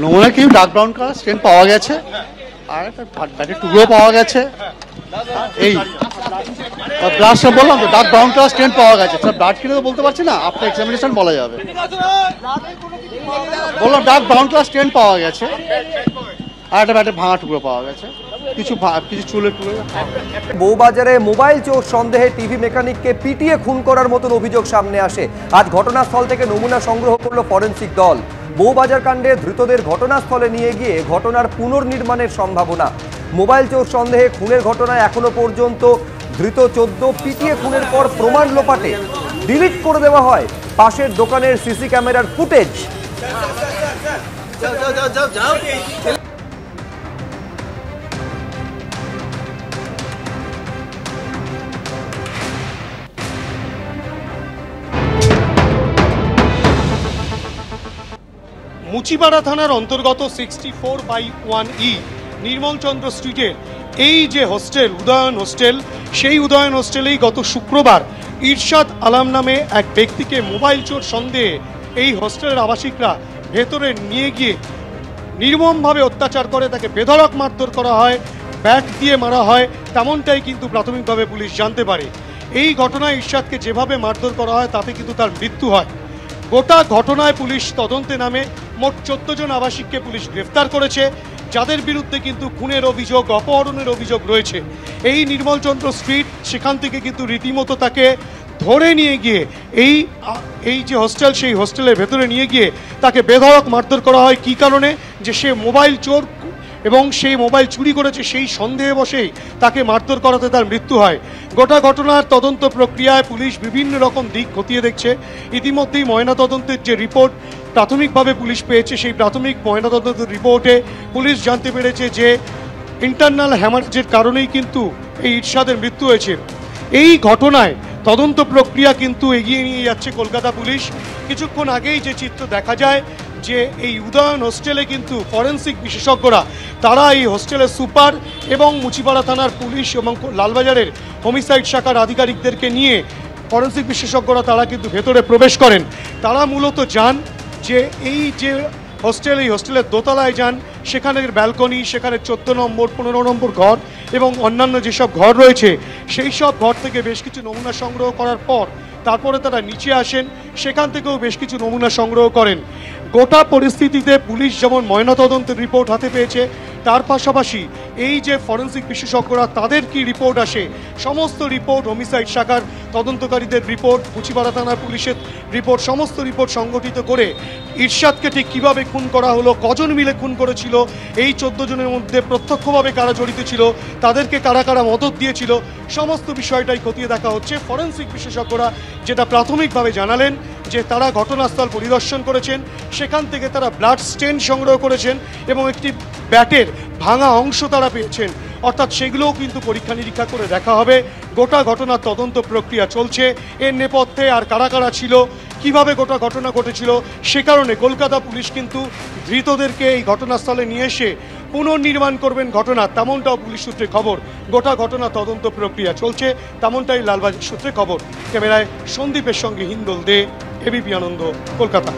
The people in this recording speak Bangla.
নমুনা কি ডার্ক ব্রাউন কালার স্টেন পাওয়া গেছে, আর একটা ব্যাটের টুকরো পাওয়া গেছে। এই ব্লাডটা বললাম তো, ডার্ক ব্রাউন কালার স্টেন পাওয়া গেছে। স্যার ব্লাড কিনে তো বলতে পারছি না, আপনার এক্সামিনেশন বলা যাবে। বললাম ডার্ক ব্রাউন কালার স্টেন পাওয়া গেছে, আর একটা ব্যাটের ভাঙা টুকরো পাওয়া গেছে, কিছু চুলের টুকরো। বউবাজারে মোবাইল চোর সন্দেহে টিভি মেকানিককে পিটিয়ে খুন করার মতন অভিযোগ সামনে আসে। আজ ঘটনাস্থল থেকে নমুনা সংগ্রহ করল ফরেনসিক দল। বউবাজার কাণ্ডে ধৃতদের ঘটনাস্থলে নিয়ে গিয়ে ঘটনার পুনর্নির্মাণের সম্ভাবনা। মোবাইল চোর সন্দেহে খুনের ঘটনায় এখনো পর্যন্ত ধৃত 14, পিটিয়ে খুনের পর প্রমাণ লোপাটে ডিলিট করে দেওয়া হয় পাশের দোকানের সিসি ক্যামেরার ফুটেজ। মুচিপাড়া থানার অন্তর্গত 64/1E নির্মলচন্দ্র স্ট্রিটের এই যে হোস্টেল, উদয়ন হোস্টেল, সেই উদয়ন হোস্টেলেই গত শুক্রবার ইরশাদ আলম নামে এক ব্যক্তিকে মোবাইল চোর সন্দেহে এই হোস্টেলের আবাসিকরা ভেতরে নিয়ে গিয়ে নির্মমভাবে অত্যাচার করে, তাকে বেধড়ক মারধর করা হয়, ব্যাট দিয়ে মারা হয়, তেমনটাই কিন্তু প্রাথমিকভাবে পুলিশ জানতে পারে। এই ঘটনায় ইরশাদকে যেভাবে মারধর করা হয় তাতে কিন্তু তার মৃত্যু হয়। গোটা ঘটনায় পুলিশ তদন্তে নামে মোট 14 জন আবাসিককে পুলিশ গ্রেফতার করেছে, যাদের বিরুদ্ধে কিন্তু খুনের অভিযোগ, অপহরণের অভিযোগ রয়েছে। এই নির্মলচন্দ্র স্ট্রিট, সেখান থেকে কিন্তু রীতিমতো তাকে ধরে নিয়ে গিয়ে এই যে হোস্টেল, সেই হোস্টেলের ভেতরে নিয়ে গিয়ে তাকে বেধড়ক মারধর করা হয়। কী কারণে? যে সে মোবাইল চোর এবং সেই মোবাইল চুরি করেছে, সেই সন্দেহে বসেই তাকে মারধর করাতে তার মৃত্যু হয়। গোটা ঘটনার তদন্ত প্রক্রিয়ায় পুলিশ বিভিন্ন রকম দিক খতিয়ে দেখছে। ইতিমধ্যেই ময়নাতদন্তের যে রিপোর্ট প্রাথমিকভাবে পুলিশ পেয়েছে, সেই প্রাথমিক ময়নাতদন্তের রিপোর্টে পুলিশ জানতে পেরেছে যে ইন্টারনাল হ্যামারেজের কারণেই কিন্তু এই ইরশাদের মৃত্যু হয়েছে। এই ঘটনায় তদন্ত প্রক্রিয়া কিন্তু এগিয়ে নিয়ে যাচ্ছে কলকাতা পুলিশ। কিছুক্ষণ আগেই যে চিত্র দেখা যায় যে এই উদয়ন হোস্টেলে কিন্তু ফরেনসিক বিশেষজ্ঞরা, তারা এই হোস্টেলের সুপার এবং মুচিপাড়া থানার পুলিশ এবং লালবাজারের হোমিসাইড শাখার আধিকারিকদেরকে নিয়ে ফরেনসিক বিশেষজ্ঞরা তারা কিন্তু ভেতরে প্রবেশ করেন। তারা মূলত যান যে এই যে হোস্টেল, এই হোস্টেলের দোতলায় যান, সেখানের ব্যালকনি, সেখানে 14 নম্বর 15 নম্বর ঘর এবং অন্যান্য যেসব ঘর রয়েছে, সেই সব ঘর থেকে বেশ কিছু নমুনা সংগ্রহ করার পর তারপরে তারা নিচে আসেন, সেখান থেকেও বেশ কিছু নমুনা সংগ্রহ করেন। গোটা পরিস্থিতিতে পুলিশ যেমন ময়নাতদন্তের রিপোর্ট হাতে পেয়েছে, তার পাশাপাশি এই যে ফরেনসিক বিশেষজ্ঞরা তাদের কি রিপোর্ট আসে, সমস্ত রিপোর্ট, হোমিসাইড শাখার তদন্তকারীদের রিপোর্ট, মুচিপাড়া থানার পুলিশের রিপোর্ট, সমস্ত রিপোর্ট সংগঠিত করে ইরশাদকে ঠিক কীভাবে খুন করা হলো, কজন মিলে খুন করেছিল, এই 14 জনের মধ্যে প্রত্যক্ষভাবে কারা জড়িত ছিল, তাদেরকে কারা কারা মদত দিয়েছিল, সমস্ত বিষয়টাই খতিয়ে দেখা হচ্ছে। ফরেনসিক বিশেষজ্ঞরা যেটা প্রাথমিকভাবে জানালেন যে তারা ঘটনাস্থল পরিদর্শন করেছেন, সেখান থেকে তারা ব্লাড স্টেন সংগ্রহ করেছেন এবং একটি ব্যাটের ভাঙা অংশ তারা পেয়েছেন। অর্থাৎ সেগুলোও কিন্তু পরীক্ষা নিরীক্ষা করে দেখা হবে। গোটা ঘটনার তদন্ত প্রক্রিয়া চলছে। এর নেপথ্যে আর কারা কারা ছিল, কিভাবে গোটা ঘটনা ঘটেছিল, সে কারণে কলকাতা পুলিশ কিন্তু ধৃতদেরকে এই ঘটনাস্থলে নিয়ে এসে পুনর্নির্মাণ করবেন ঘটনা, তেমনটাও পুলিশ সূত্রে খবর। গোটা ঘটনা তদন্ত প্রক্রিয়া চলছে, তেমনটাই লালবাজার সূত্রে খবর। ক্যামেরায় সন্দীপের সঙ্গে হিন্দল দে, এবিপি আনন্দ, কলকাতা।